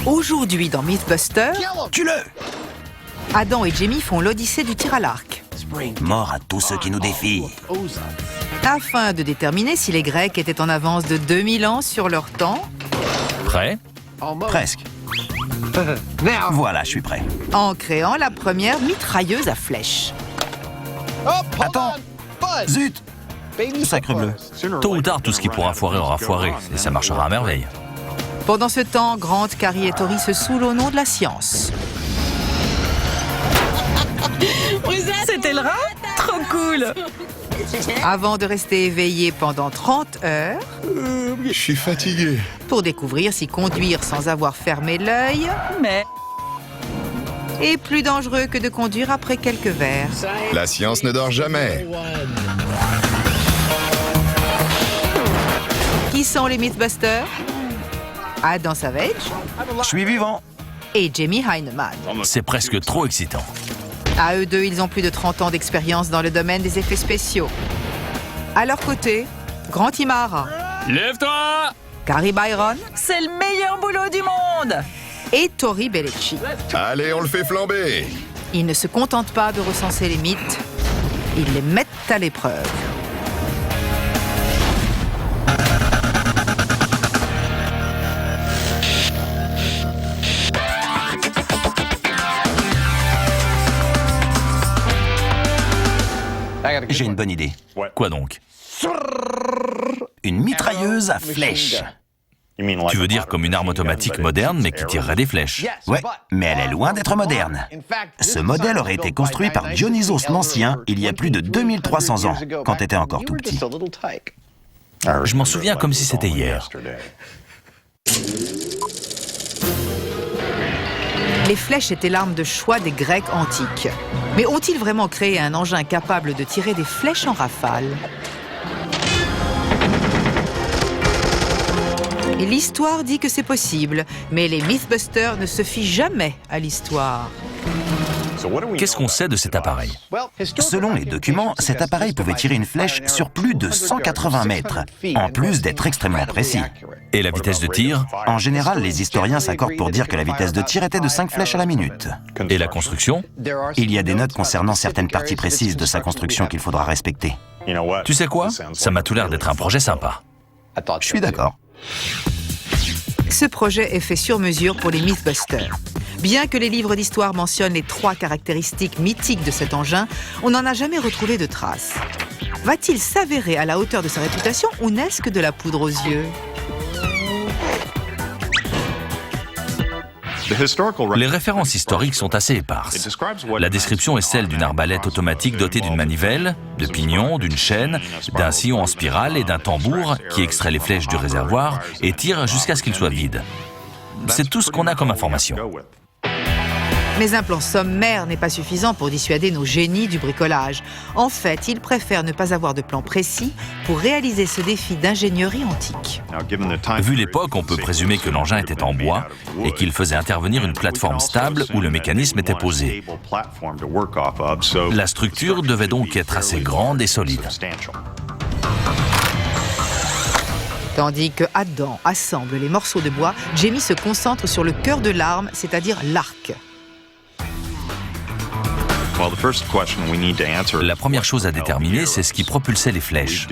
Aujourd'hui dans Mythbusters, Tue-le! Adam et Jamie font l'odyssée du tir à l'arc, Mort à tous ceux qui nous défient. afin de déterminer si les Grecs étaient en avance de 2000 ans sur leur temps, Prêt? Presque. Voilà, je suis prêt. en créant la première mitrailleuse à flèches. Attends! Zut! Sacre bleu. Tôt ou tard, tout ce qui pourra foirer aura foiré, et ça marchera à merveille. Pendant ce temps, Grant, Carrie et Tori se saoulent au nom de la science. C'était le rat? Trop cool! Avant de rester éveillés pendant 30 heures Je suis fatigué. pour découvrir si conduire sans avoir fermé l'œil Mais est plus dangereux que de conduire après quelques verres. La science ne dort jamais. Qui sont les Mythbusters? Adam Savage Je suis vivant. et Jamie Heineman. C'est presque trop excitant. À eux deux, ils ont plus de 30 ans d'expérience dans le domaine des effets spéciaux. À leur côté, Grant Imahara, Lève-toi! Carrie Byron c'est le meilleur boulot du monde! et Tori Bellecci. Allez, on le fait flamber. Ils ne se contentent pas de recenser les mythes, ils les mettent à l'épreuve. J'ai une bonne idée. Quoi donc? Une mitrailleuse à flèches. Tu veux dire comme une arme automatique moderne, mais qui tirerait des flèches? Ouais, mais elle est loin d'être moderne. Ce modèle aurait été construit par Dionysos l'Ancien il y a plus de 2300 ans, quand t'étais encore tout petit. Je m'en souviens comme si c'était hier. Les flèches étaient l'arme de choix des Grecs antiques. Mais ont-ils vraiment créé un engin capable de tirer des flèches en rafale? Et l'histoire dit que c'est possible, mais les Mythbusters ne se fient jamais à l'histoire. Qu'est-ce qu'on sait de cet appareil? Selon les documents, cet appareil pouvait tirer une flèche sur plus de 180 mètres, en plus d'être extrêmement précis. Et la vitesse de tir? En général, les historiens s'accordent pour dire que la vitesse de tir était de 5 flèches à la minute. Et la construction? Il y a des notes concernant certaines parties précises de sa construction qu'il faudra respecter. Tu sais quoi? Ça m'a tout l'air d'être un projet sympa. Je suis d'accord. Ce projet est fait sur mesure pour les Mythbusters. Bien que les livres d'histoire mentionnent les 3 caractéristiques mythiques de cet engin, on n'en a jamais retrouvé de traces. Va-t-il s'avérer à la hauteur de sa réputation ou n'est-ce que de la poudre aux yeux? Les références historiques sont assez éparses. La description est celle d'une arbalète automatique dotée d'une manivelle, de pignons, d'une chaîne, d'un sillon en spirale et d'un tambour qui extrait les flèches du réservoir et tire jusqu'à ce qu'il soit vide. C'est tout ce qu'on a comme information. Mais un plan sommaire n'est pas suffisant pour dissuader nos génies du bricolage. En fait, ils préfèrent ne pas avoir de plan précis pour réaliser ce défi d'ingénierie antique. Vu l'époque, on peut présumer que l'engin était en bois et qu'il faisait intervenir une plateforme stable où le mécanisme était posé. La structure devait donc être assez grande et solide. Tandis que Adam assemble les morceaux de bois, Jamie se concentre sur le cœur de l'arme, c'est-à-dire l'arc. La première chose à déterminer, c'est ce qui propulsait les flèches.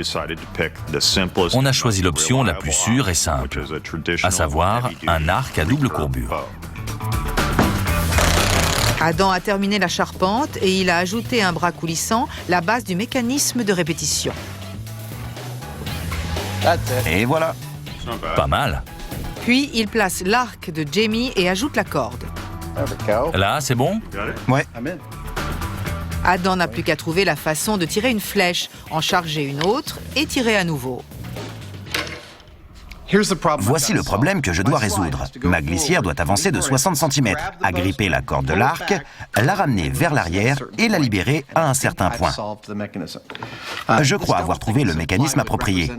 On a choisi l'option la plus sûre et simple, à savoir un arc à double courbure. Adam a terminé la charpente et il a ajouté un bras coulissant, la base du mécanisme de répétition. Et voilà. Pas mal. Puis il place l'arc de Jamie et ajoute la corde. Là, c'est bon? Ouais. Adam n'a plus qu'à trouver la façon de tirer une flèche, en charger une autre et tirer à nouveau. Voici le problème que je dois résoudre. Ma glissière doit avancer de 60 cm, agripper la corde de l'arc, la ramener vers l'arrière et la libérer à un certain point. Je crois avoir trouvé le mécanisme approprié.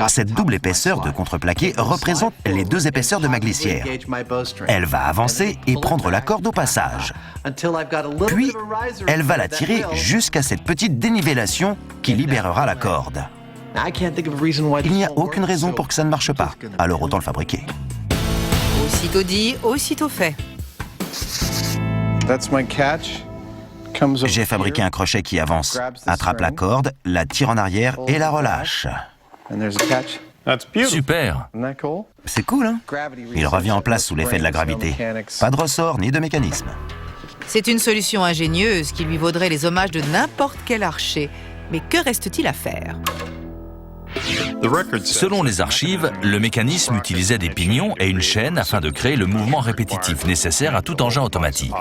Cette double épaisseur de contreplaqué représente les 2 épaisseurs de ma glissière. Elle va avancer et prendre la corde au passage. Puis, elle va la tirer jusqu'à cette petite dénivellation qui libérera la corde. Il n'y a aucune raison pour que ça ne marche pas, alors autant le fabriquer. Aussitôt dit, aussitôt fait. J'ai fabriqué un crochet qui avance, attrape la corde, la tire en arrière et la relâche. Super. C'est cool, hein? Il revient en place sous l'effet de la gravité. Pas de ressort ni de mécanisme. C'est une solution ingénieuse qui lui vaudrait les hommages de n'importe quel archer. Mais que reste-t-il à faire? Selon les archives, le mécanisme utilisait des pignons et une chaîne afin de créer le mouvement répétitif nécessaire à tout engin automatique.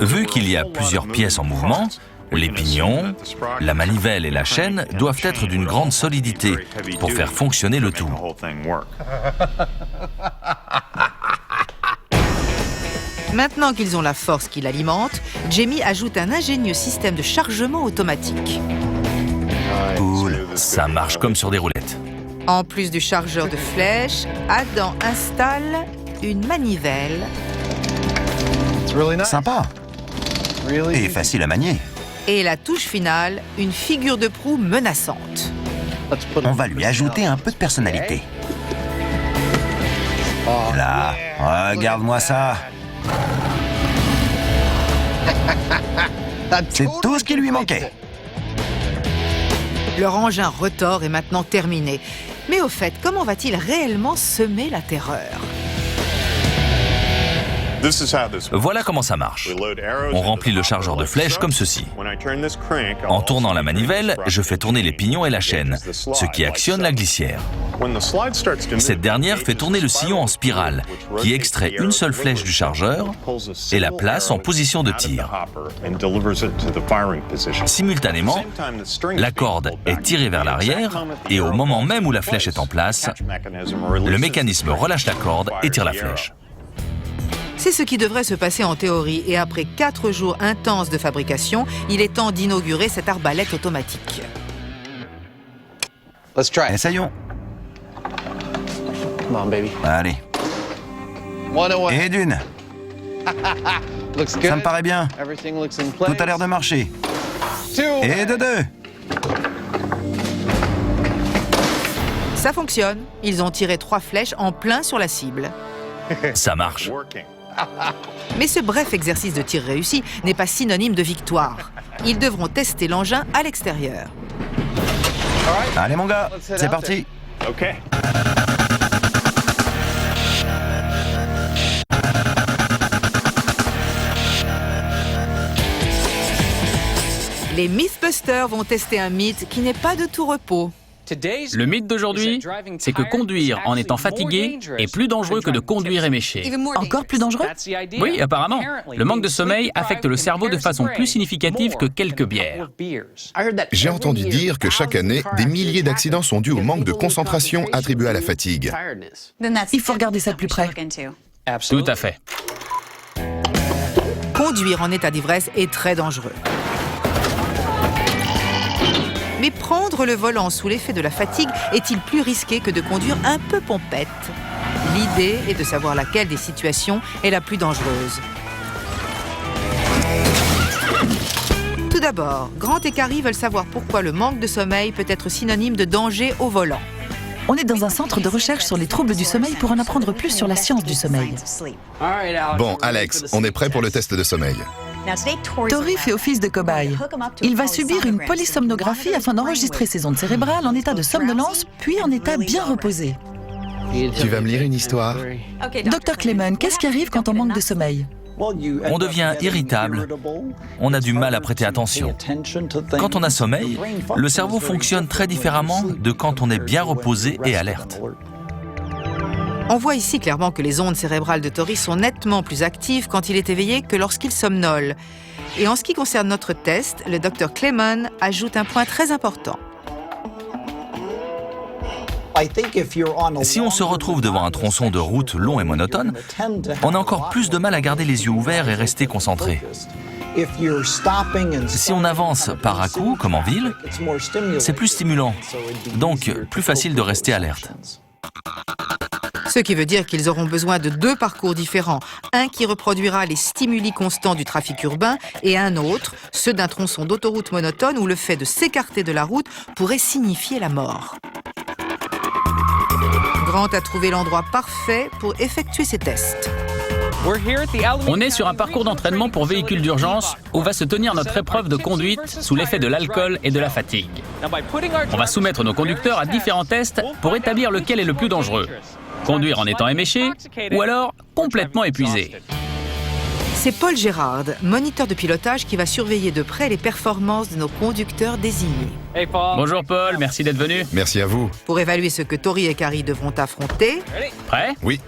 Vu qu'il y a plusieurs pièces en mouvement, les pignons, la manivelle et la chaîne doivent être d'une grande solidité pour faire fonctionner le tout. Maintenant qu'ils ont la force qui l'alimente, Jamie ajoute un ingénieux système de chargement automatique. Cool. Ça marche comme sur des roulettes. En plus du chargeur de flèches, Adam installe une manivelle Sympa. Et facile à manier. et la touche finale, une figure de proue menaçante. On va lui ajouter un peu de personnalité. Là, regarde-moi ça. C'est tout ce qui lui manquait. Leur engin retors est maintenant terminé. Mais au fait, comment va-t-il réellement semer la terreur? Voilà comment ça marche. On remplit le chargeur de flèches comme ceci. En tournant la manivelle, je fais tourner les pignons et la chaîne, ce qui actionne la glissière. Cette dernière fait tourner le sillon en spirale, qui extrait une seule flèche du chargeur et la place en position de tir. Simultanément, la corde est tirée vers l'arrière et au moment même où la flèche est en place, le mécanisme relâche la corde et tire la flèche. C'est ce qui devrait se passer en théorie et après 4 jours intenses de fabrication, il est temps d'inaugurer cette arbalète automatique. Essayons. Allez. Et d'une. Ça me paraît bien. Tout a l'air de marcher. Et de deux. Ça fonctionne. Ils ont tiré 3 flèches en plein sur la cible. Ça marche. Mais ce bref exercice de tir réussi n'est pas synonyme de victoire. Ils devront tester l'engin à l'extérieur. Allez mon gars, c'est parti. Les Mythbusters vont tester un mythe qui n'est pas de tout repos. Le mythe d'aujourd'hui, c'est que conduire en étant fatigué est plus dangereux que de conduire éméché. Encore plus dangereux? Oui, apparemment. Le manque de sommeil affecte le cerveau de façon plus significative que quelques bières. J'ai entendu dire que chaque année, des milliers d'accidents sont dus au manque de concentration attribué à la fatigue. Il faut regarder ça de plus près. Tout à fait. Conduire en état d'ivresse est très dangereux. Mais prendre le volant sous l'effet de la fatigue est-il plus risqué que de conduire un peu pompette? L'idée est de savoir laquelle des situations est la plus dangereuse. Tout d'abord, Grant et Carrie veulent savoir pourquoi le manque de sommeil peut être synonyme de danger au volant. On est dans un centre de recherche sur les troubles du sommeil pour en apprendre plus sur la science du sommeil. Bon, Alex, on est prêt pour le test de sommeil. Tori fait office de cobaye. Il va subir une polysomnographie afin d'enregistrer ses ondes cérébrales en état de somnolence, puis en état bien reposé. Tu vas me lire une histoire? Dr Clement, qu'est-ce qui arrive quand on manque de sommeil? On devient irritable. On a du mal à prêter attention. Quand on a sommeil, le cerveau fonctionne très différemment de quand on est bien reposé et alerte. On voit ici clairement que les ondes cérébrales de Tori sont nettement plus actives quand il est éveillé que lorsqu'il somnole. Et en ce qui concerne notre test, le Dr Clement ajoute un point très important. Si on se retrouve devant un tronçon de route long et monotone, on a encore plus de mal à garder les yeux ouverts et rester concentré. Si on avance par à-coups, comme en ville, c'est plus stimulant, donc plus facile de rester alerte. Ce qui veut dire qu'ils auront besoin de 2 parcours différents. Un qui reproduira les stimuli constants du trafic urbain et un autre, ceux d'un tronçon d'autoroute monotone où le fait de s'écarter de la route pourrait signifier la mort. Grant a trouvé l'endroit parfait pour effectuer ses tests. On est sur un parcours d'entraînement pour véhicules d'urgence où va se tenir notre épreuve de conduite sous l'effet de l'alcool et de la fatigue. On va soumettre nos conducteurs à différents tests pour établir lequel est le plus dangereux. Conduire en étant éméché ou alors complètement épuisé. C'est Paul Gérard, moniteur de pilotage, qui va surveiller de près les performances de nos conducteurs désignés. Bonjour Paul, merci d'être venu. Merci à vous. Pour évaluer ce que Tori et Carrie devront affronter, Prêt? Oui.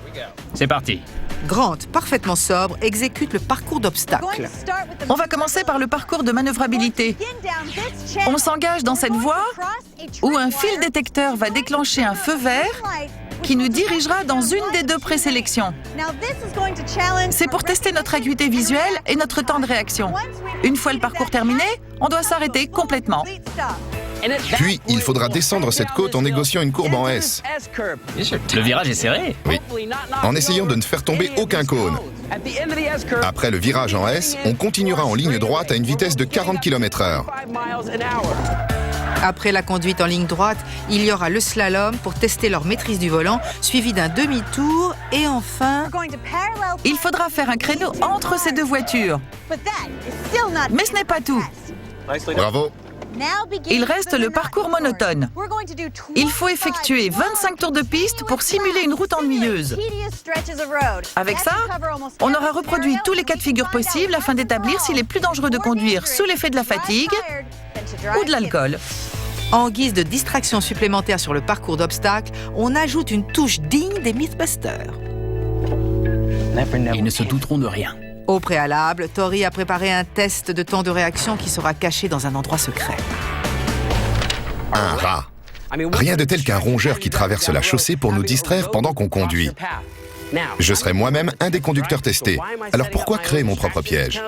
C'est parti. Grant, parfaitement sobre, exécute le parcours d'obstacles. On va commencer par le parcours de manœuvrabilité. On s'engage dans cette voie où un fil détecteur va déclencher un feu vert qui nous dirigera dans une des deux présélections. C'est pour tester notre acuité visuelle et notre temps de réaction. Une fois le parcours terminé, on doit s'arrêter complètement. Puis, il faudra descendre cette côte en négociant une courbe en S. Le virage est serré. Oui. En essayant de ne faire tomber aucun cône. Après le virage en S, on continuera en ligne droite à une vitesse de 40 km/h. Après la conduite en ligne droite, il y aura le slalom pour tester leur maîtrise du volant, suivi d'un demi-tour et enfin... Il faudra faire un créneau entre ces deux voitures. Mais ce n'est pas tout. Bravo. Il reste le parcours monotone. Il faut effectuer 25 tours de piste pour simuler une route ennuyeuse. Avec ça, on aura reproduit tous les cas de figure possibles afin d'établir s'il est plus dangereux de conduire sous l'effet de la fatigue ou de l'alcool. En guise de distraction supplémentaire sur le parcours d'obstacles, on ajoute une touche digne des Mythbusters. Ils ne se douteront de rien. Au préalable, Tori a préparé un test de temps de réaction qui sera caché dans un endroit secret. Un rat. Rien de tel qu'un rongeur qui traverse la chaussée pour nous distraire pendant qu'on conduit. Je serai moi-même un des conducteurs testés. Alors pourquoi créer mon propre piège?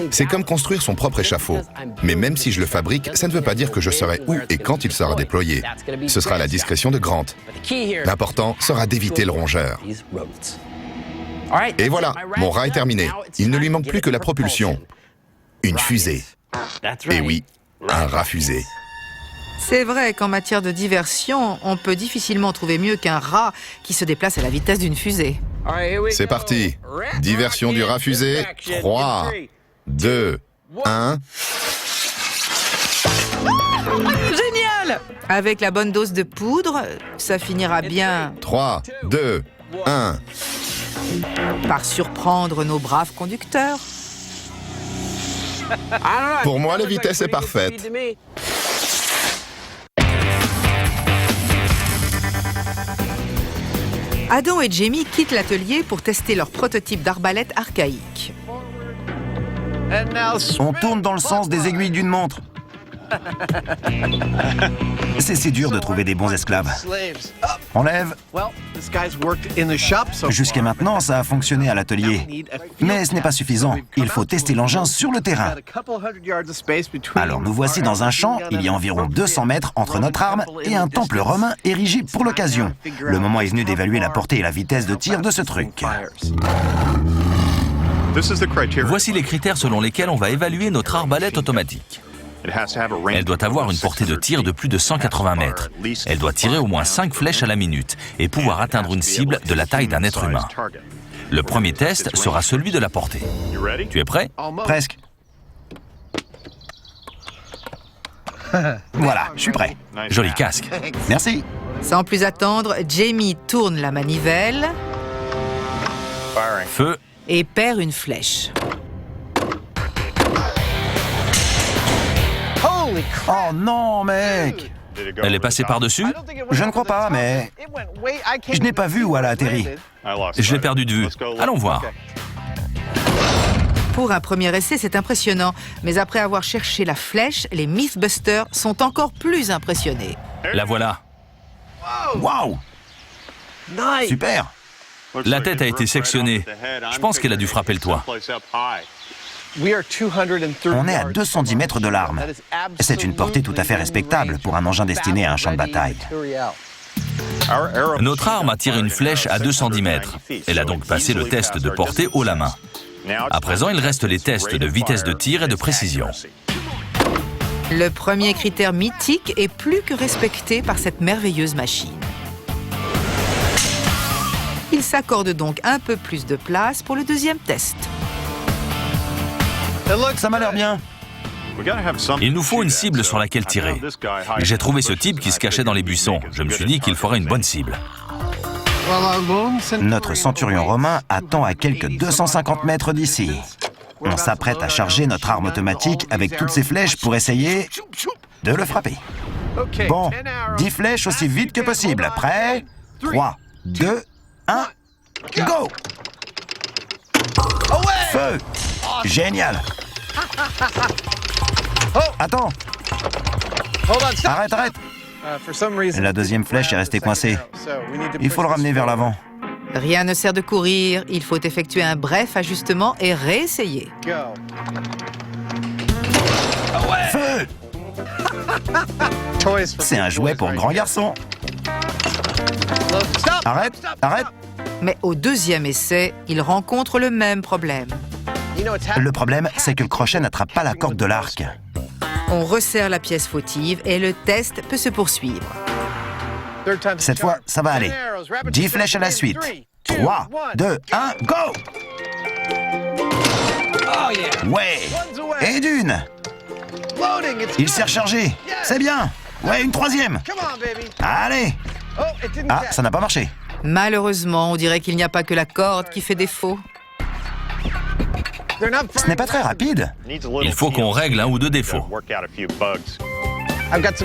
C'est comme construire son propre échafaud. Mais même si je le fabrique, ça ne veut pas dire que je saurai où et quand il sera déployé. Ce sera à la discrétion de Grant. L'important sera d'éviter le rongeur. Et voilà, mon rat est terminé. Il ne lui manque plus que la propulsion. Une fusée. Et oui, un rat fusée. C'est vrai qu'en matière de diversion, on peut difficilement trouver mieux qu'un rat qui se déplace à la vitesse d'une fusée. C'est parti. Diversion du rat fusée. 3, 2, 1... Génial! Avec la bonne dose de poudre, ça finira bien 3, 2, 1... par surprendre nos braves conducteurs. Pour moi, la vitesse est parfaite. Adam et Jamie quittent l'atelier pour tester leur prototype d'arbalète archaïque. On tourne dans le sens des aiguilles d'une montre. C'est si dur de trouver des bons esclaves. Enlève. Jusqu'à maintenant, ça a fonctionné à l'atelier. Mais ce n'est pas suffisant. Il faut tester l'engin sur le terrain. Alors nous voici dans un champ. Il y a environ 200 mètres entre notre arme et un temple romain érigé pour l'occasion. Le moment est venu d'évaluer la portée et la vitesse de tir de ce truc. Voici les critères selon lesquels on va évaluer notre arbalète automatique. Elle doit avoir une portée de tir de plus de 180 mètres. Elle doit tirer au moins 5 flèches à la minute et pouvoir atteindre une cible de la taille d'un être humain. Le premier test sera celui de la portée. Tu es prêt? Presque. Voilà, je suis prêt. Joli casque. Merci. Sans plus attendre, Jamie tourne la manivelle Feu. et perd une flèche. Oh non, mec! Elle est passée par-dessus? Je ne crois pas, mais je n'ai pas vu où elle a atterri. Je l'ai perdue de vue. Allons voir. Pour un premier essai, c'est impressionnant. Mais après avoir cherché la flèche, les Mythbusters sont encore plus impressionnés. La voilà. Waouh! Super! La tête a été sectionnée. Je pense qu'elle a dû frapper le toit. On est à 210 mètres de l'arme. C'est une portée tout à fait respectable pour un engin destiné à un champ de bataille. Notre arme a tiré une flèche à 210 mètres. Elle a donc passé le test de portée haut la main. À présent, il reste les tests de vitesse de tir et de précision. Le premier critère mythique est plus que respecté par cette merveilleuse machine. Il s'accorde donc un peu plus de place pour le deuxième test. Ça m'a l'air bien. Il nous faut une cible sur laquelle tirer. J'ai trouvé ce type qui se cachait dans les buissons. Je me suis dit qu'il ferait une bonne cible. Notre centurion romain attend à quelques 250 mètres d'ici. On s'apprête à charger notre arme automatique avec toutes ses flèches pour essayer de le frapper. Bon, 10 flèches aussi vite que possible. Prêt? 3, 2, 1, go! Feu! Génial! Attends! Arrête, arrête! La deuxième flèche est restée coincée. Il faut le ramener vers l'avant. Rien ne sert de courir, il faut effectuer un bref ajustement et réessayer. Feu! C'est un jouet pour grands garçons. Arrête, arrête! Mais au deuxième essai, il rencontre le même problème. Le problème, c'est que le crochet n'attrape pas la corde de l'arc. On resserre la pièce fautive et le test peut se poursuivre. Cette fois, ça va aller. 10 flèches à la suite. 3, 2, 1, go! Ouais! Et d'une! Il s'est rechargé. C'est bien. Ouais, une troisième. Allez! Ah, ça n'a pas marché. Malheureusement, on dirait qu'il n'y a pas que la corde qui fait défaut. Ce n'est pas très rapide. Il faut qu'on règle un ou deux défauts.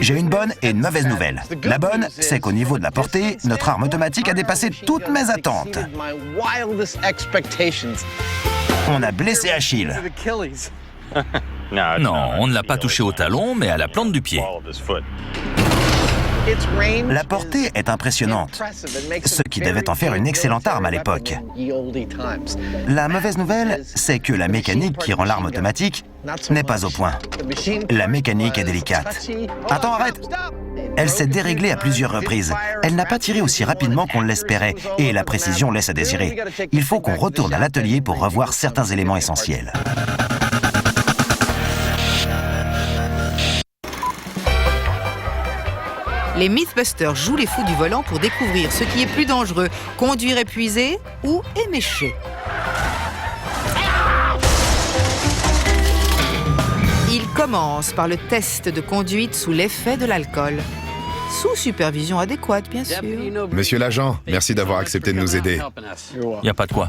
J'ai une bonne et une mauvaise nouvelle. La bonne, c'est qu'au niveau de la portée, notre arme automatique a dépassé toutes mes attentes. On a blessé Achille. Non, on ne l'a pas touché au talon, mais à la plante du pied. La portée est impressionnante, ce qui devait en faire une excellente arme à l'époque. La mauvaise nouvelle, c'est que la mécanique qui rend l'arme automatique n'est pas au point. La mécanique est délicate. Attends, arrête! Elle s'est déréglée à plusieurs reprises. Elle n'a pas tiré aussi rapidement qu'on l'espérait, et la précision laisse à désirer. Il faut qu'on retourne à l'atelier pour revoir certains éléments essentiels. Les Mythbusters jouent les fous du volant pour découvrir ce qui est plus dangereux, conduire épuisé ou éméché. Ils commencent par le test de conduite sous l'effet de l'alcool. Sous supervision adéquate, bien sûr. Monsieur l'agent, merci d'avoir accepté de nous aider. Il n'y a pas de quoi.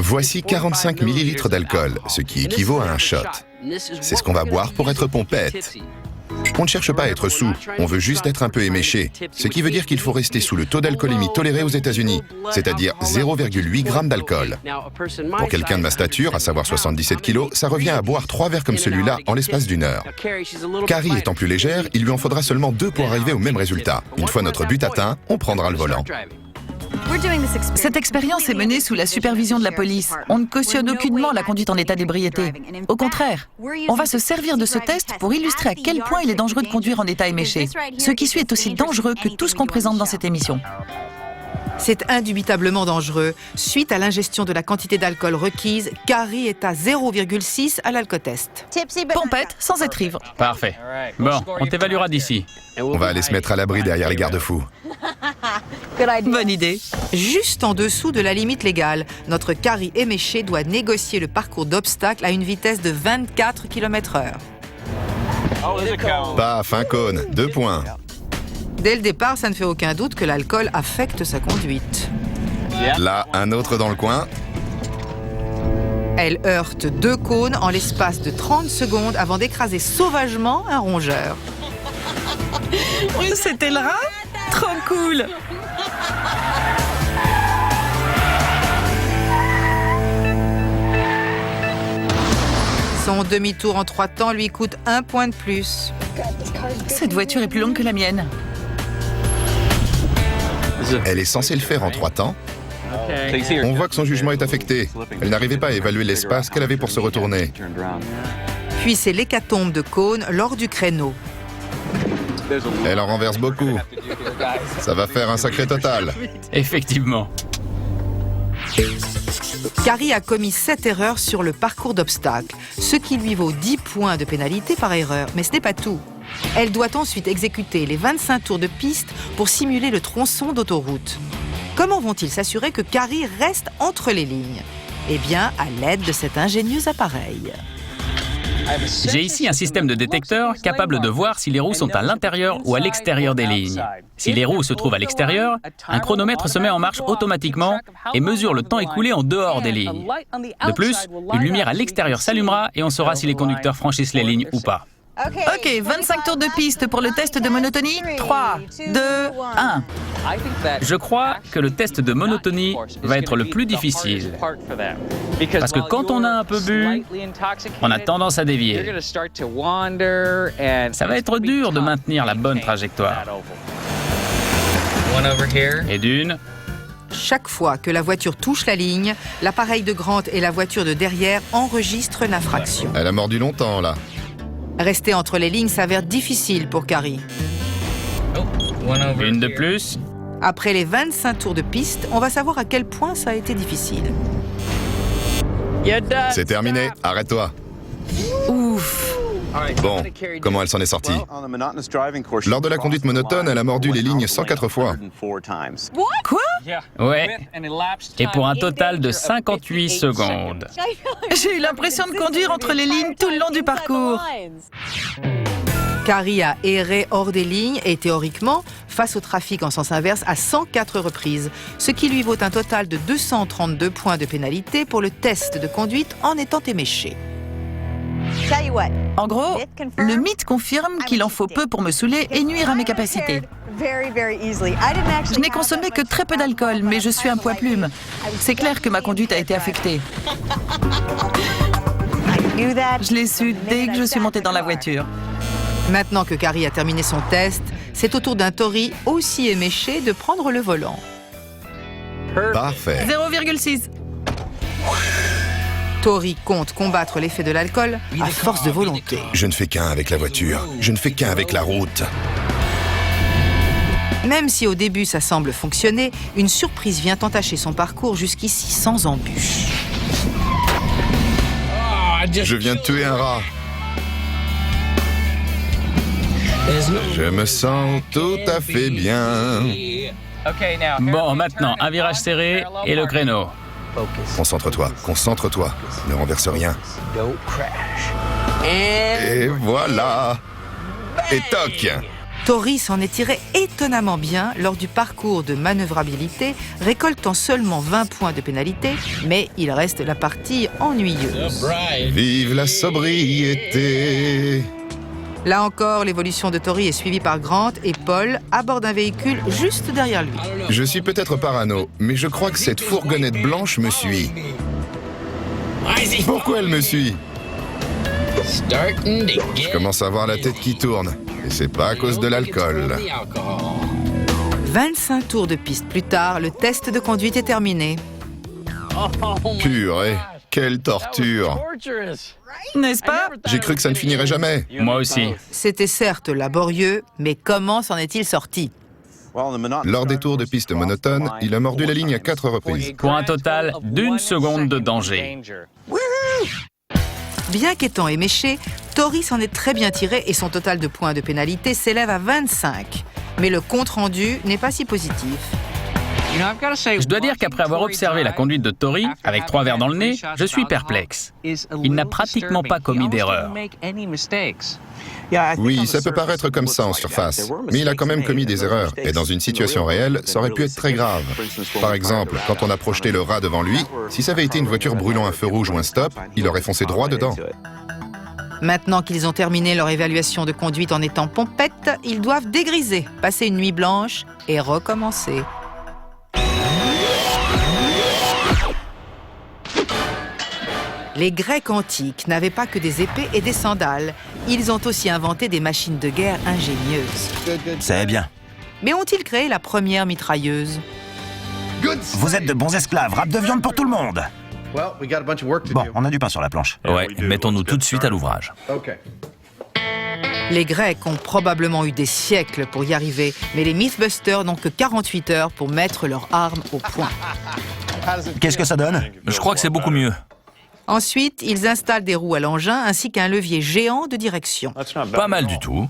Voici 45 millilitres d'alcool, ce qui équivaut à un shot. C'est ce qu'on va boire pour être pompette. On ne cherche pas à être sous, on veut juste être un peu éméché, ce qui veut dire qu'il faut rester sous le taux d'alcoolémie toléré aux États-Unis, c'est-à-dire 0,8 g d'alcool. Pour quelqu'un de ma stature, à savoir 77 kg, ça revient à boire 3 verres comme celui-là en l'espace d'une heure. Carrie étant plus légère, il lui en faudra seulement 2 pour arriver au même résultat. Une fois notre but atteint, on prendra le volant. Cette expérience est menée sous la supervision de la police. On ne cautionne aucunement la conduite en état d'ébriété. Au contraire, on va se servir de ce test pour illustrer à quel point il est dangereux de conduire en état éméché. Ce qui suit est aussi dangereux que tout ce qu'on présente dans cette émission. C'est indubitablement dangereux. Suite à l'ingestion de la quantité d'alcool requise, Carrie est à 0,6 à l'alcotest. Pompette sans être ivre. Parfait. Bon, on t'évaluera d'ici. On va aller se mettre à l'abri derrière les garde-fous. Bonne idée. Juste en dessous de la limite légale, notre Carrie éméché doit négocier le parcours d'obstacles à une vitesse de 24 km/h. Paf, un cône, 2 points. Dès le départ, ça ne fait aucun doute que l'alcool affecte sa conduite. Là, un autre dans le coin. Elle heurte 2 cônes en l'espace de 30 secondes avant d'écraser sauvagement un rongeur. C'était le rat? Trop cool. Son demi-tour en 3 temps lui coûte 1 point de plus. Cette voiture est plus longue que la mienne. Elle est censée le faire en 3 temps. On voit que son jugement est affecté. Elle n'arrivait pas à évaluer l'espace qu'elle avait pour se retourner. Puis c'est l'hécatombe de cônes lors du créneau. Elle en renverse beaucoup. Ça va faire un sacré total. Effectivement. Carrie a commis 7 erreurs sur le parcours d'obstacles, ce qui lui vaut 10 points de pénalité par erreur. Mais ce n'est pas tout. Elle doit ensuite exécuter les 25 tours de piste pour simuler le tronçon d'autoroute. Comment vont-ils s'assurer que Carrie reste entre les lignes? Eh bien, à l'aide de cet ingénieux appareil. J'ai ici un système de détecteur capable de voir si les roues sont à l'intérieur ou à l'extérieur des lignes. Si les roues se trouvent à l'extérieur, un chronomètre se met en marche automatiquement et mesure le temps écoulé en dehors des lignes. De plus, une lumière à l'extérieur s'allumera et on saura si les conducteurs franchissent les lignes ou pas. Ok, 25 tours de piste pour le test de monotonie. 3, 2, 1. Je crois que le test de monotonie va être le plus difficile. Parce que quand on a un peu bu, on a tendance à dévier. Ça va être dur de maintenir la bonne trajectoire. Et d'une, Chaque fois que la voiture touche la ligne, l'appareil de Grant et la voiture de derrière enregistrent l'infraction. Elle a mordu longtemps, là. Rester entre les lignes s'avère difficile pour Carrie. une de plus. Après les 25 tours de piste, on va savoir à quel point ça a été difficile. C'est terminé, arrête-toi. Ouf. Bon, comment elle s'en est sortie? Lors de la conduite monotone, elle a mordu les lignes 104 fois. Quoi? Ouais. Et pour un total de 58 secondes. J'ai eu l'impression de conduire entre les lignes tout le long du parcours. Carrie a erré hors des lignes et théoriquement face au trafic en sens inverse à 104 reprises, ce qui lui vaut un total de 232 points de pénalité pour le test de conduite en étant éméché. En gros, le mythe confirme qu'il en faut peu pour me saouler et nuire à mes capacités. Je n'ai consommé que très peu d'alcool, mais je suis un poids plume. C'est clair que ma conduite a été affectée. Je l'ai su dès que je suis montée dans la voiture. Maintenant que Carrie a terminé son test, c'est au tour d'un Tori aussi éméché de prendre le volant. Parfait. 0,6. Tori compte combattre l'effet de l'alcool à force de volonté. Je ne fais qu'un avec la voiture. Je ne fais qu'un avec la route. Même si au début ça semble fonctionner, une surprise vient entacher son parcours jusqu'ici sans embûche. Je viens de tuer un rat. Je me sens tout à fait bien. Bon, maintenant, un virage serré et le créneau. Concentre-toi, concentre-toi. Ne renverse rien. Et voilà. Et toc. Tori s'en est tiré étonnamment bien lors du parcours de manœuvrabilité, récoltant seulement 20 points de pénalité, mais il reste la partie ennuyeuse. Vive la sobriété. Là encore, l'évolution de Tori est suivie par Grant et Paul à bord d'un véhicule juste derrière lui. Je suis peut-être parano, mais je crois que cette fourgonnette blanche me suit. Pourquoi elle me suit? Je commence à avoir la tête qui tourne. Et c'est pas à cause de l'alcool. 25 tours de piste plus tard, le test de conduite est terminé. Purée, quelle torture. N'est-ce pas? J'ai cru que ça ne finirait jamais. Moi aussi. C'était certes laborieux, mais comment s'en est-il sorti? Lors des tours de piste monotone, il a mordu la ligne à 4 reprises. Pour un total d'1 seconde de danger. Bien qu'étant éméché, Tori s'en est très bien tiré et son total de points de pénalité s'élève à 25. Mais le compte-rendu n'est pas si positif. Je dois dire qu'après avoir observé la conduite de Tori, avec 3 verres dans le nez, je suis perplexe. Il n'a pratiquement pas commis d'erreur. Oui, ça peut paraître comme ça en surface, mais il a quand même commis des erreurs. Et dans une situation réelle, ça aurait pu être très grave. Par exemple, quand on a projeté le rat devant lui, si ça avait été une voiture brûlant un feu rouge ou un stop, il aurait foncé droit dedans. Maintenant qu'ils ont terminé leur évaluation de conduite en étant pompettes, ils doivent dégriser, passer une nuit blanche et recommencer. Les Grecs antiques n'avaient pas que des épées et des sandales. Ils ont aussi inventé des machines de guerre ingénieuses. C'est bien. Mais ont-ils créé la première mitrailleuse? Vous êtes de bons esclaves, râpe de viande pour tout le monde. Bon, on a du pain sur la planche. Ouais, mettons-nous tout de suite à l'ouvrage. Les Grecs ont probablement eu des siècles pour y arriver, mais les Mythbusters n'ont que 48 heures pour mettre leurs armes au point. Qu'est-ce que ça donne? Je crois que c'est beaucoup mieux. Ensuite, ils installent des roues à l'engin ainsi qu'un levier géant de direction. Pas mal du tout.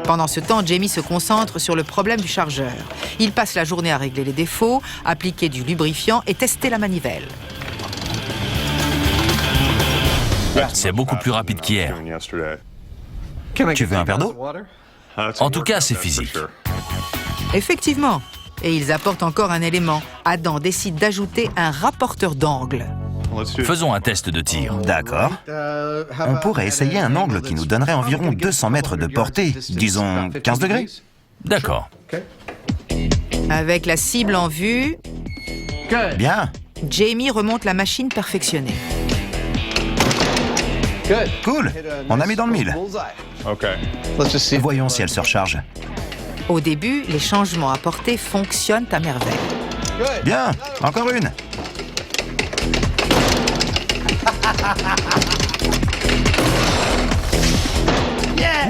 Pendant ce temps, Jamie se concentre sur le problème du chargeur. Il passe la journée à régler les défauts, appliquer du lubrifiant et tester la manivelle. C'est beaucoup plus rapide qu'hier. Tu veux un verre d'eau? En tout cas, c'est physique. Effectivement. Et ils apportent encore un élément. Adam décide d'ajouter un rapporteur d'angle. Faisons un test de tir. D'accord. On pourrait essayer un angle qui nous donnerait environ 200 mètres de portée, disons 15 degrés. D'accord. Avec la cible en vue, Bien. Jamie remonte la machine perfectionnée. Cool. On a mis dans le mille. Voyons si elle se recharge. Au début, les changements apportés fonctionnent à merveille. Bien. Encore une.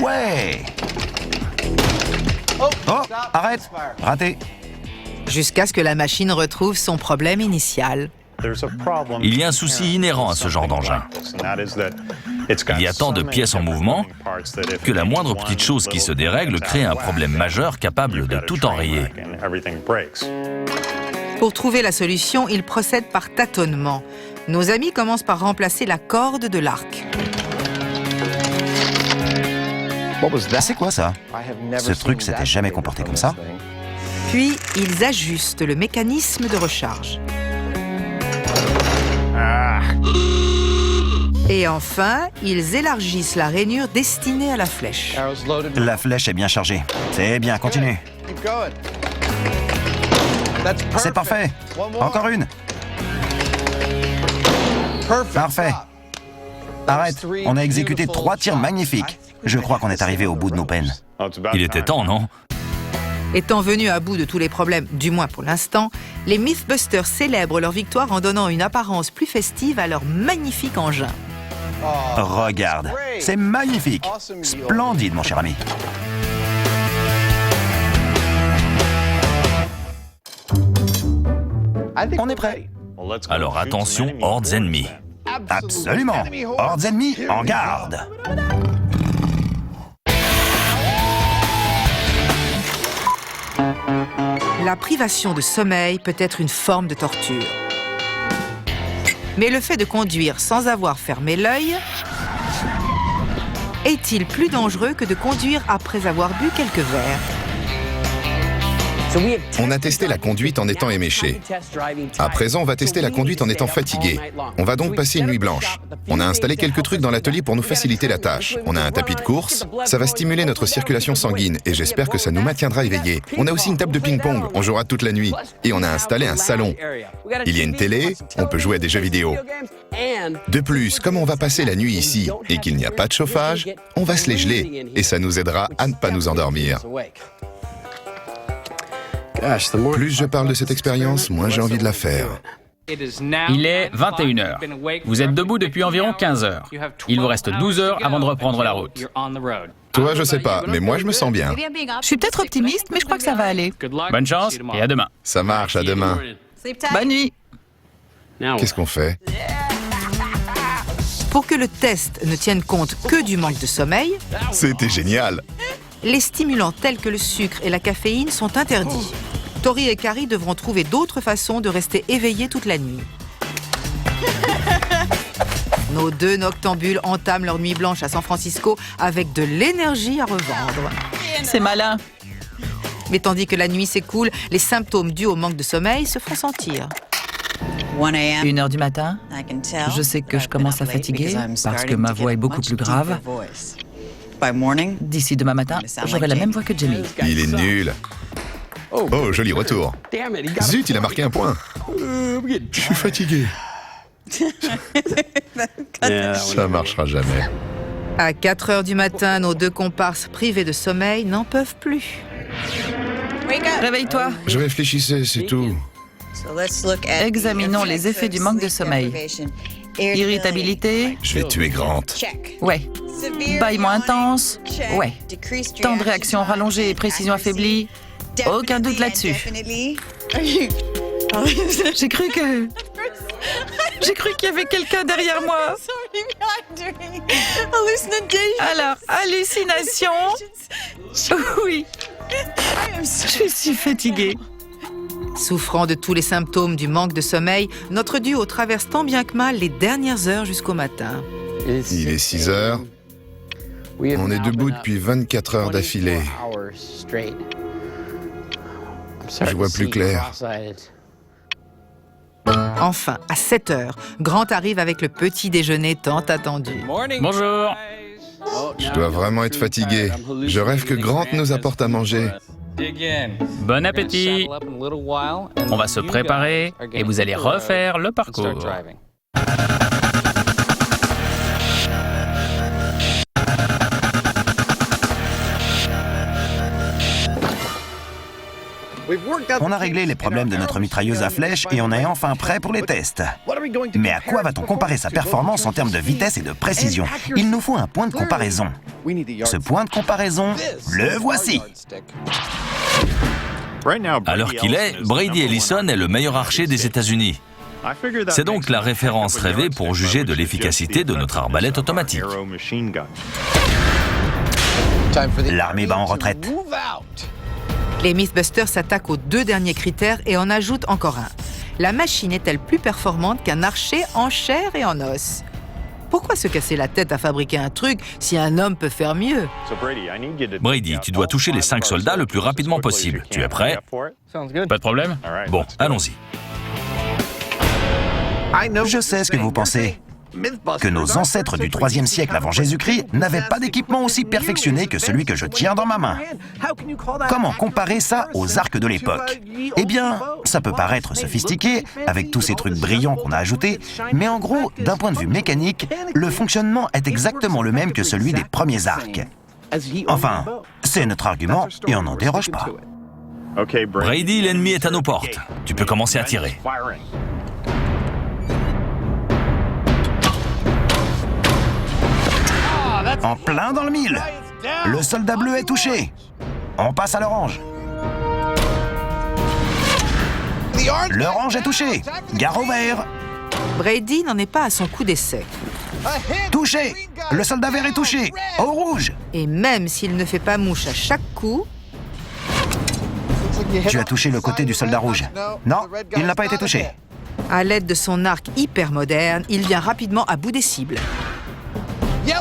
Ouais. Oh, arrête. Raté. Jusqu'à ce que la machine retrouve son problème initial. Il y a un souci inhérent à ce genre d'engin. Il y a tant de pièces en mouvement que la moindre petite chose qui se dérègle crée un problème majeur capable de tout enrayer. Pour trouver la solution, ils procèdent par tâtonnement. Nos amis commencent par remplacer la corde de l'arc. C'est quoi ça? Ce truc s'était jamais comporté comme ça. Puis, ils ajustent le mécanisme de recharge. Et enfin, ils élargissent la rainure destinée à la flèche. La flèche est bien chargée. C'est bien, continue. C'est parfait. Encore une. Parfait. Arrête, on a exécuté 3 tirs magnifiques. Je crois qu'on est arrivé au bout de nos peines. Il était temps, non? Étant venus à bout de tous les problèmes, du moins pour l'instant, les Mythbusters célèbrent leur victoire en donnant une apparence plus festive à leur magnifique engin. Regarde, c'est magnifique. Splendide, mon cher ami. On est prêt. Alors attention, hordes ennemies. Absolument. Hordes ennemies, en garde. La privation de sommeil peut être une forme de torture. Mais le fait de conduire sans avoir fermé l'œil est-il plus dangereux que de conduire après avoir bu quelques verres? On a testé la conduite en étant éméché. À présent, on va tester la conduite en étant fatigué. On va donc passer une nuit blanche. On a installé quelques trucs dans l'atelier pour nous faciliter la tâche. On a un tapis de course. Ça va stimuler notre circulation sanguine et j'espère que ça nous maintiendra éveillés. On a aussi une table de ping-pong. On jouera toute la nuit. Et on a installé un salon. Il y a une télé. On peut jouer à des jeux vidéo. De plus, comme on va passer la nuit ici et qu'il n'y a pas de chauffage, on va se les geler et ça nous aidera à ne pas nous endormir. Plus je parle de cette expérience, moins j'ai envie de la faire. Il est 21h. Vous êtes debout depuis environ 15 heures. Il vous reste 12 heures avant de reprendre la route. Toi, je sais pas, mais moi, je me sens bien. Je suis peut-être optimiste, mais je crois que ça va aller. Bonne chance et à demain. Ça marche, à demain. Bonne nuit. Qu'est-ce qu'on fait? Pour que le test ne tienne compte que du manque de sommeil, C'était génial. les stimulants tels que le sucre et la caféine sont interdits. Tori et Carrie devront trouver d'autres façons de rester éveillés toute la nuit. Nos deux noctambules entament leur nuit blanche à San Francisco avec de l'énergie à revendre. C'est malin. Mais tandis que la nuit s'écoule, les symptômes dus au manque de sommeil se font sentir. 1h du matin, je sais que je commence à fatiguer parce que ma voix est beaucoup plus grave. D'ici demain matin, j'aurai la même voix que Jamie. Il est nul. Oh, joli retour. Zut, il a marqué un point. Je suis fatigué. Ça marchera jamais. À 4 heures du matin, nos deux comparses privés de sommeil n'en peuvent plus. Réveille-toi. Je réfléchissais, c'est tout. Examinons les effets du manque de sommeil. Irritabilité? Je vais tuer Grant. Ouais. Bâillement intense? Ouais. Temps de réaction rallongé et précision affaiblie? Aucun doute là-dessus. J'ai cru que... J'ai cru qu'il y avait quelqu'un derrière moi. Alors, hallucination. Oui. Je suis fatiguée. Souffrant de tous les symptômes du manque de sommeil, notre duo traverse tant bien que mal les dernières heures jusqu'au matin. Il est 6 heures. On est debout depuis 24 heures d'affilée. Je vois plus clair. Enfin, à 7 heures, Grant arrive avec le petit déjeuner tant attendu. Bonjour. Je dois vraiment être fatigué. Je rêve que Grant nous apporte à manger. Bon appétit. On va se préparer et vous allez refaire le parcours. On a réglé les problèmes de notre mitrailleuse à flèches et on est enfin prêt pour les tests. Mais à quoi va-t-on comparer sa performance en termes de vitesse et de précision? Il nous faut un point de comparaison. Ce point de comparaison, le voici. À l'heure qu'il est, Brady Ellison est le meilleur archer des États-Unis. C'est donc la référence rêvée pour juger de l'efficacité de notre arbalète automatique. L'armée va en retraite. Les Mythbusters s'attaquent aux 2 derniers critères et en ajoutent encore un. La machine est-elle plus performante qu'un archer en chair et en os? Pourquoi se casser la tête à fabriquer un truc si un homme peut faire mieux? Brady, tu dois toucher les 5 soldats le plus rapidement possible. Tu es prêt? Pas de problème? Bon, allons-y. Je sais ce que vous pensez. Que nos ancêtres du 3e siècle avant Jésus-Christ n'avaient pas d'équipement aussi perfectionné que celui que je tiens dans ma main. Comment comparer ça aux arcs de l'époque? Eh bien, ça peut paraître sophistiqué, avec tous ces trucs brillants qu'on a ajoutés, mais en gros, d'un point de vue mécanique, le fonctionnement est exactement le même que celui des premiers arcs. Enfin, c'est notre argument et on n'en déroge pas. Brady, l'ennemi est à nos portes. Tu peux commencer à tirer. En plein dans le mille. Le soldat bleu est touché. On passe à l'orange. L'orange est touché. Gare au vert. Brady n'en est pas à son coup d'essai. Touché. Le soldat vert est touché. Au rouge. Et même s'il ne fait pas mouche à chaque coup, Tu as touché le côté du soldat rouge. Non, il n'a pas été touché. à l'aide de son arc hyper moderne, il vient rapidement à bout des cibles.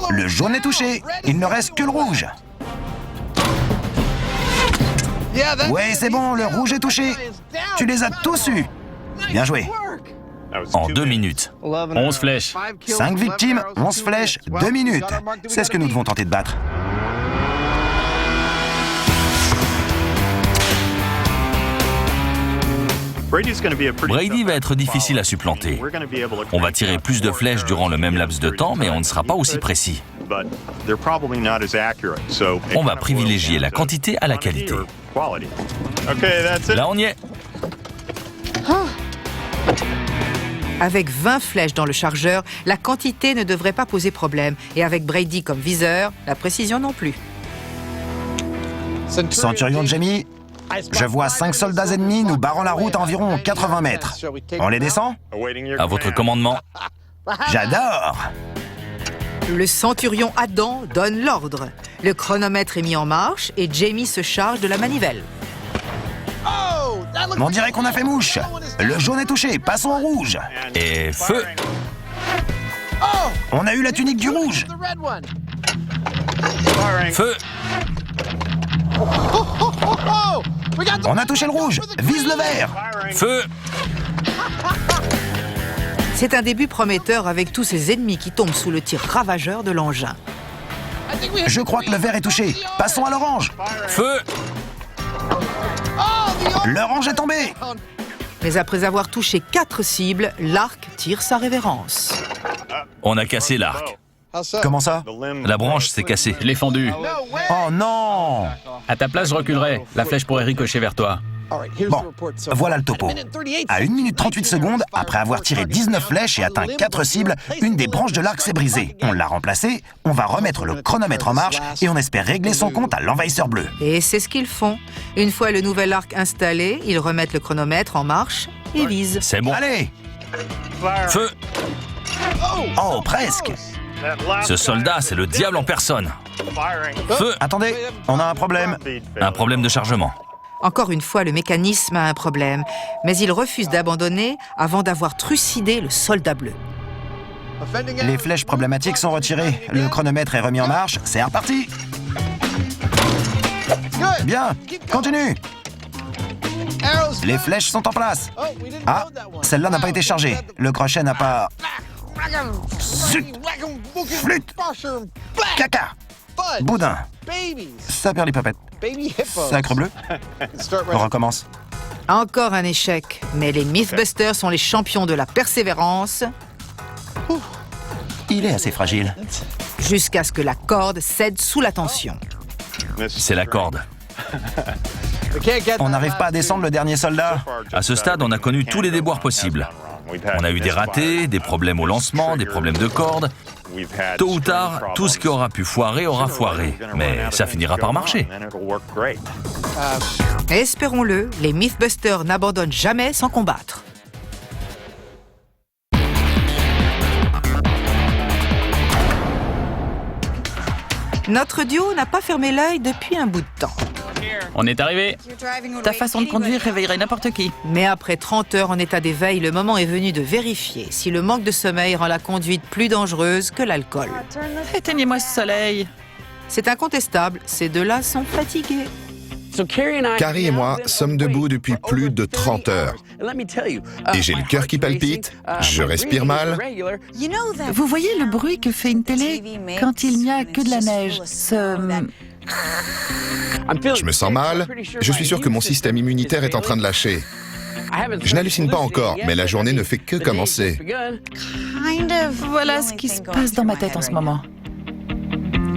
Le jaune est touché. Il ne reste que le rouge. Ouais, c'est bon, le rouge est touché. Tu les as tous eus. Bien joué. En 2 minutes. 11 flèches. 5 victimes, 11 flèches, 2 minutes. C'est ce que nous devons tenter de battre. Brady va être difficile à supplanter. On va tirer plus de flèches durant le même laps de temps, mais on ne sera pas aussi précis. On va privilégier la quantité à la qualité. Là, on y est. Avec 20 flèches dans le chargeur, la quantité ne devrait pas poser problème. Et avec Brady comme viseur, la précision non plus. Centurion Jamie, je vois 5 soldats ennemis nous barrant la route à environ 80 mètres. On les descend? À votre commandement. J'adore! Le centurion Adam donne l'ordre. Le chronomètre est mis en marche et Jamie se charge de la manivelle. On dirait qu'on a fait mouche. Le jaune est touché, passons au rouge. Et feu! On a eu la tunique du rouge. Feu! On a touché le rouge. Vise le vert. Feu! C'est un début prometteur avec tous ces ennemis qui tombent sous le tir ravageur de l'engin. Je crois que le vert est touché. Passons à l'orange. Feu! L'orange est tombé. Mais après avoir touché 4 cibles, l'arc tire sa révérence. On a cassé l'arc. Comment ça? La branche s'est cassée. Je l'ai fendu. Oh non! À ta place, je reculerai. La flèche pourrait ricocher vers toi. Bon, voilà le topo. À 1 minute 38 secondes, après avoir tiré 19 flèches et atteint 4 cibles, une des branches de l'arc s'est brisée. On l'a remplacée, on va remettre le chronomètre en marche et on espère régler son compte à l'envahisseur bleu. Et c'est ce qu'ils font. Une fois le nouvel arc installé, ils remettent le chronomètre en marche et visent. C'est bon. Allez! Feu! Oh, presque. Ce soldat, c'est le diable en personne. Feu! Attendez, on a un problème. Un problème de chargement. Encore une fois, le mécanisme a un problème, mais il refuse d'abandonner avant d'avoir trucidé le soldat bleu. Les flèches problématiques sont retirées. Le chronomètre est remis en marche. C'est reparti. Bien, continue. Les flèches sont en place. Ah, celle-là n'a pas été chargée. Le crochet n'a pas... Zut! Flûte! Caca! Boudin! Saperlipopette! Sacre bleu! On recommence. Encore un échec, mais les Mythbusters sont les champions de la persévérance Il est assez fragile. jusqu'à ce que la corde cède sous la tension. C'est la corde. On n'arrive pas à descendre le dernier soldat. À ce stade, on a connu tous les déboires possibles. On a eu des ratés, des problèmes au lancement, des problèmes de corde. Tôt ou tard, tout ce qui aura pu foirer aura foiré. Mais ça finira par marcher. Espérons-le, les Mythbusters n'abandonnent jamais sans combattre. Notre duo n'a pas fermé l'œil depuis un bout de temps. On est arrivé. Ta façon de conduire réveillerait n'importe qui. Mais après 30 heures en état d'éveil, le moment est venu de vérifier si le manque de sommeil rend la conduite plus dangereuse que l'alcool. Éteignez-moi ce soleil. C'est incontestable, ces deux-là sont fatigués. Carrie et moi sommes debout depuis plus de 30 heures. Et j'ai le cœur qui palpite, je respire mal. Vous voyez le bruit que fait une télé quand il n'y a que de la neige? Je me sens mal, je suis sûr que mon système immunitaire est en train de lâcher. Je n'hallucine pas encore, mais la journée ne fait que commencer. Voilà ce qui se passe dans ma tête en ce moment.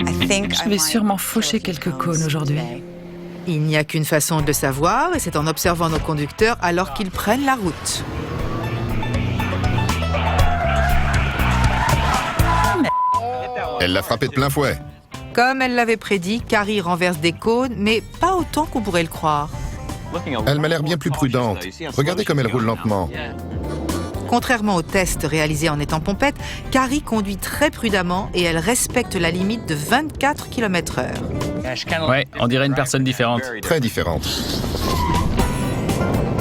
Je vais sûrement faucher quelques cônes aujourd'hui. Il n'y a qu'une façon de le savoir, et c'est en observant nos conducteurs alors qu'ils prennent la route. Elle l'a frappé de plein fouet. Comme elle l'avait prédit, Carrie renverse des cônes, mais pas autant qu'on pourrait le croire. Elle m'a l'air bien plus prudente. Regardez comme elle roule lentement. Contrairement aux tests réalisés en étant pompette, Carrie conduit très prudemment et elle respecte la limite de 24 km/h. Ouais, on dirait une personne différente. Très différente.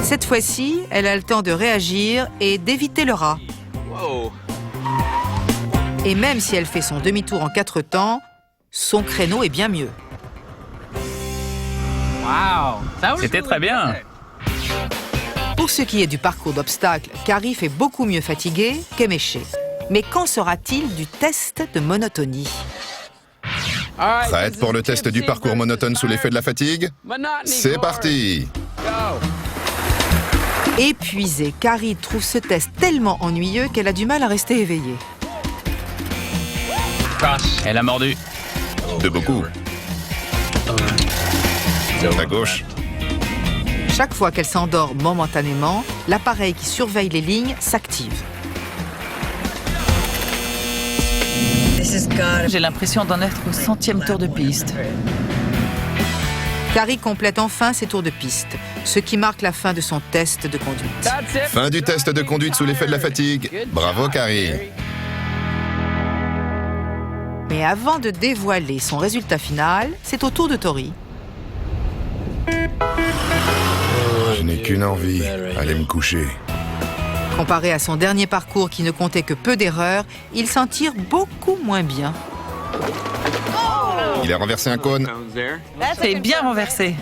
Cette fois-ci, elle a le temps de réagir et d'éviter le rat. Et même si elle fait son demi-tour en 4 temps, son créneau est bien mieux. C'était très bien. Pour ce qui est du parcours d'obstacles, Carrie fait beaucoup mieux fatiguée qu'éméchée. Mais qu'en sera-t-il du test de monotonie? Prête pour le test du parcours monotone sous l'effet de la fatigue? C'est parti! Épuisée, Carrie trouve ce test tellement ennuyeux qu'elle a du mal à rester éveillée. Elle a mordu. De beaucoup. À gauche. Chaque fois qu'elle s'endort momentanément, l'appareil qui surveille les lignes s'active. J'ai l'impression d'en être au 100e tour de piste. Carrie complète enfin ses tours de piste, ce qui marque la fin de son test de conduite. Fin du test de conduite sous l'effet de la fatigue. Bravo, Carrie. Mais avant de dévoiler son résultat final, c'est au tour de Tori. Je n'ai qu'une envie, aller me coucher. Comparé à son dernier parcours qui ne comptait que peu d'erreurs, il s'en tire beaucoup moins bien. Il a renversé un cône. C'est bien renversé.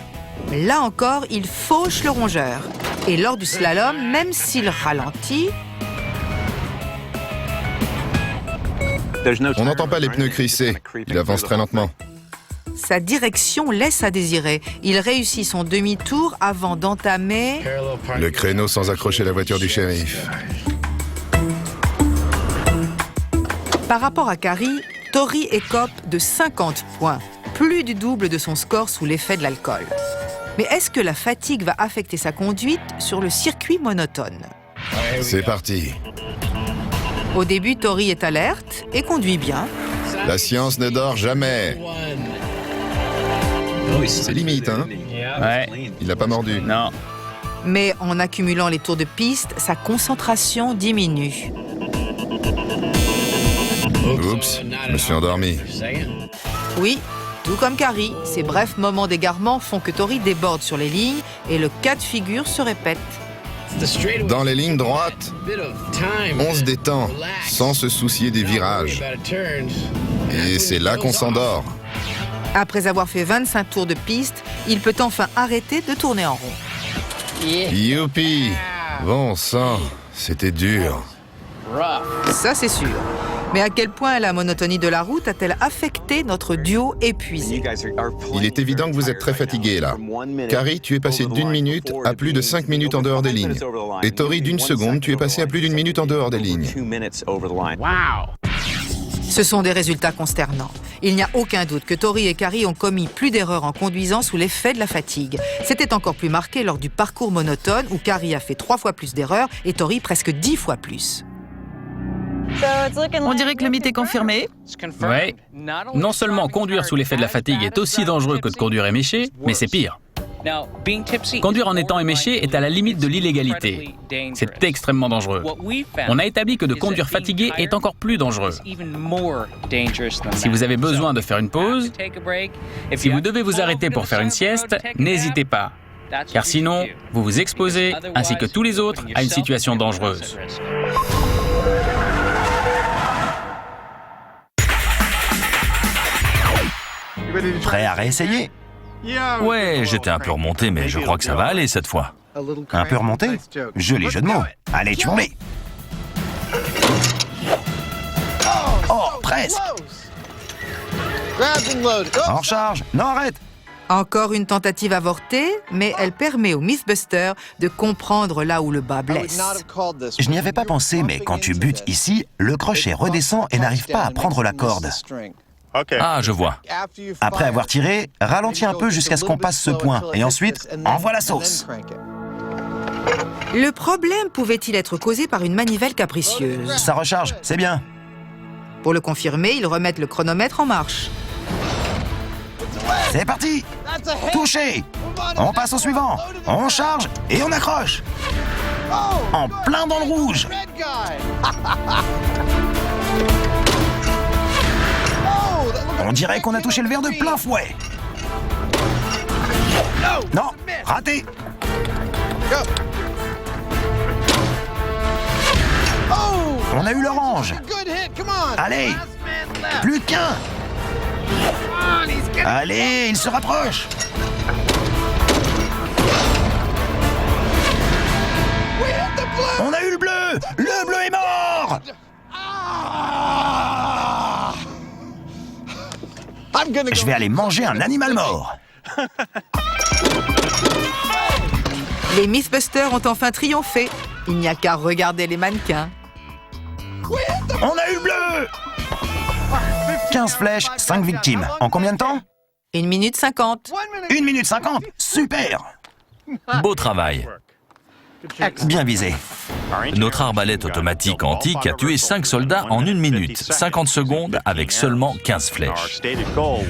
Là encore, il fauche le rongeur. Et lors du slalom, même s'il ralentit, On n'entend pas les pneus crisser. Il avance très lentement. sa direction laisse à désirer. Il réussit son demi-tour avant d'entamer... Le créneau sans accrocher la voiture du shérif. Par rapport à Carrie, Tori écope de 50 points, plus du double de son score sous l'effet de l'alcool. Mais est-ce que la fatigue va affecter sa conduite sur le circuit monotone? C'est parti. Au début, Tori est alerte et conduit bien. La science ne dort jamais. C'est limite, hein? Ouais. Il n'a pas mordu. Non. Mais en accumulant les tours de piste, sa concentration diminue. Oups, je me suis endormi. Oui, tout comme Carrie, ces brefs moments d'égarement font que Tori déborde sur les lignes et le cas de figure se répète. Dans les lignes droites, on se détend, sans se soucier des virages. Et c'est là qu'on s'endort. Après avoir fait 25 tours de piste, il peut enfin arrêter de tourner en rond. Youpi! Bon sang, c'était dur. Ça, c'est sûr. Mais à quel point la monotonie de la route a-t-elle affecté notre duo épuisé? Il est évident que vous êtes très fatigué là. Carrie, tu es passé d'1 minute à plus de 5 minutes en dehors des lignes. Et Tori, d'1 seconde, tu es passé à plus d'1 minute en dehors des lignes. Ce sont des résultats consternants. Il n'y a aucun doute que Tori et Carrie ont commis plus d'erreurs en conduisant sous l'effet de la fatigue. C'était encore plus marqué lors du parcours monotone où Carrie a fait 3 fois plus d'erreurs et Tori presque 10 fois plus. On dirait que le mythe est confirmé. Ouais. Non seulement conduire sous l'effet de la fatigue est aussi dangereux que de conduire éméché, mais c'est pire. Conduire en étant éméché est à la limite de l'illégalité. C'est extrêmement dangereux. On a établi que de conduire fatigué est encore plus dangereux. Si vous avez besoin de faire une pause, si vous devez vous arrêter pour faire une sieste, n'hésitez pas. Car sinon, vous vous exposez, ainsi que tous les autres, à une situation dangereuse. Prêt à réessayer? Ouais, j'étais un peu remonté, mais je crois que ça va aller cette fois. Un peu remonté? Joli jeu de mots. Allez, tu m'en mets. Oh, presque. En recharge. Non, arrête. Encore une tentative avortée, mais elle permet aux Mythbusters de comprendre là où le bas blesse. Je n'y avais pas pensé, mais quand tu butes ici, le crochet redescend et n'arrive pas à prendre la corde. Ah, je vois. Après avoir tiré, ralentis un peu jusqu'à ce qu'on passe ce point, et ensuite, envoie la sauce. Le problème pouvait-il être causé par une manivelle capricieuse? Ça recharge, c'est bien. Pour le confirmer, ils remettent le chronomètre en marche. C'est parti. Touché. On passe au suivant. On charge et on accroche. En plein dans le rouge. On dirait qu'on a touché le verre de plein fouet. Non, raté. On a eu l'orange. Allez, plus qu'un. Allez, il se rapproche. On a eu le bleu. Le bleu est mort. Je vais aller manger un animal mort. Les Mythbusters ont enfin triomphé. Il n'y a qu'à regarder les mannequins. On a eu le bleu. 15 flèches, 5 victimes. En combien de temps? 1 minute 50. 1 minute 50. Super. Beau travail. Bien visé. Notre arbalète automatique antique a tué 5 soldats en 1 minute, 50 secondes avec seulement 15 flèches.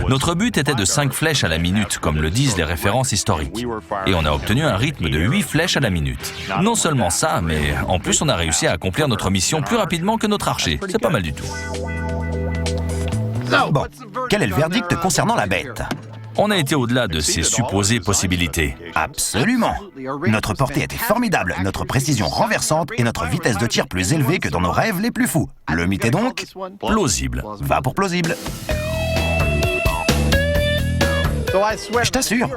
Notre but était de 5 flèches à la minute, comme le disent les références historiques. Et on a obtenu un rythme de 8 flèches à la minute. Non seulement ça, mais en plus on a réussi à accomplir notre mission plus rapidement que notre archer. C'est pas mal du tout. Bon, quel est le verdict concernant la bête? On a été au-delà de ces supposées possibilités. Absolument. Notre portée était formidable, notre précision renversante et notre vitesse de tir plus élevée que dans nos rêves les plus fous. Le mythe est donc Plausible. Va pour plausible. Je t'assure.